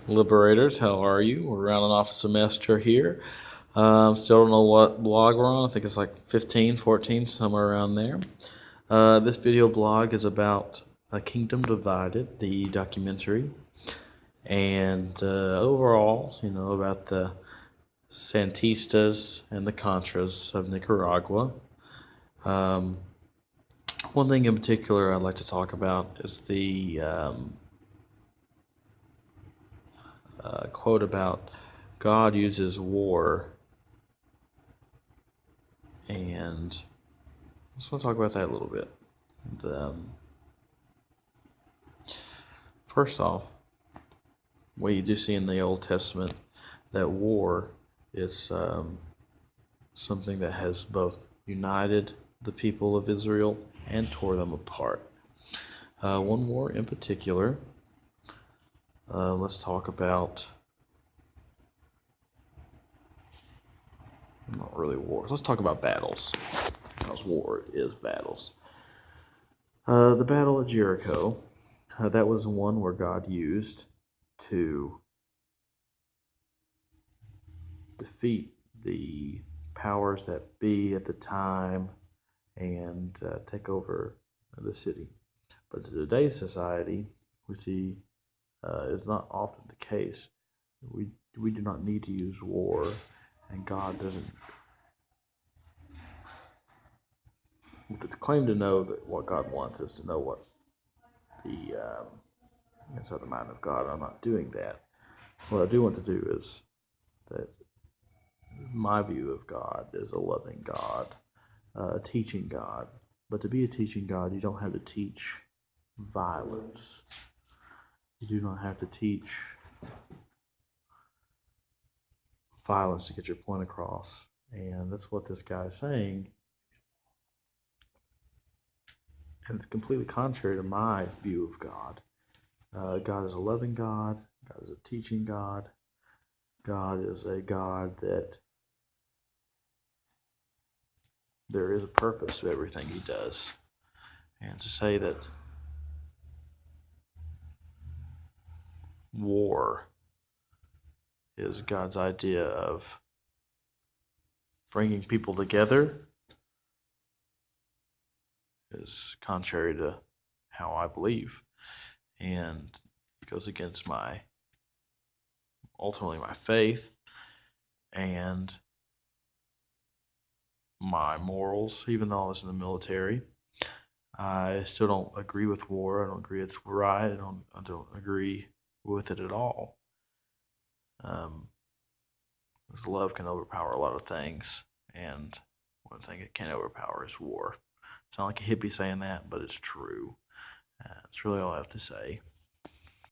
Liberators, how are you? We're rounding off a semester here. Still don't know what blog we're on. I think it's like 15, 14, somewhere around there. This video blog is about A Kingdom Divided, the documentary, and overall, about the Santistas and the Contras of Nicaragua. One thing in particular I'd like to talk about is the quote about God uses war, and I just want to talk about that a little bit. First off, we do see in the Old Testament that war is something that has both united the people of Israel and tore them apart. One war in particular, let's talk about, not really wars, let's talk about battles, because war is battles. The Battle of Jericho, that was one where God used to defeat the powers that be at the time and take over the city. But in today's society, we see is not often the case. We do not need to use war, and God doesn't claim to know that what God wants is to know what the inside the mind of God. I'm not doing that. What I do want to do is that my view of God is a loving God, a teaching God. But to be a teaching God, you don't have to teach violence. You do not have to teach violence to get your point across. And that's what this guy is saying. And it's completely contrary to my view of God. God is a loving God. God is a teaching God. God is a God that there is a purpose to everything he does. And to say that war is God's idea of bringing people together is contrary to how I believe, and goes against ultimately my faith and my morals. Even though I was in the military, I still don't agree with war. I don't agree it's right. I don't agree with it at all. Because love can overpower a lot of things, and one thing it can't overpower is war. It's not like a hippie saying that, but it's true. That's really all I have to say.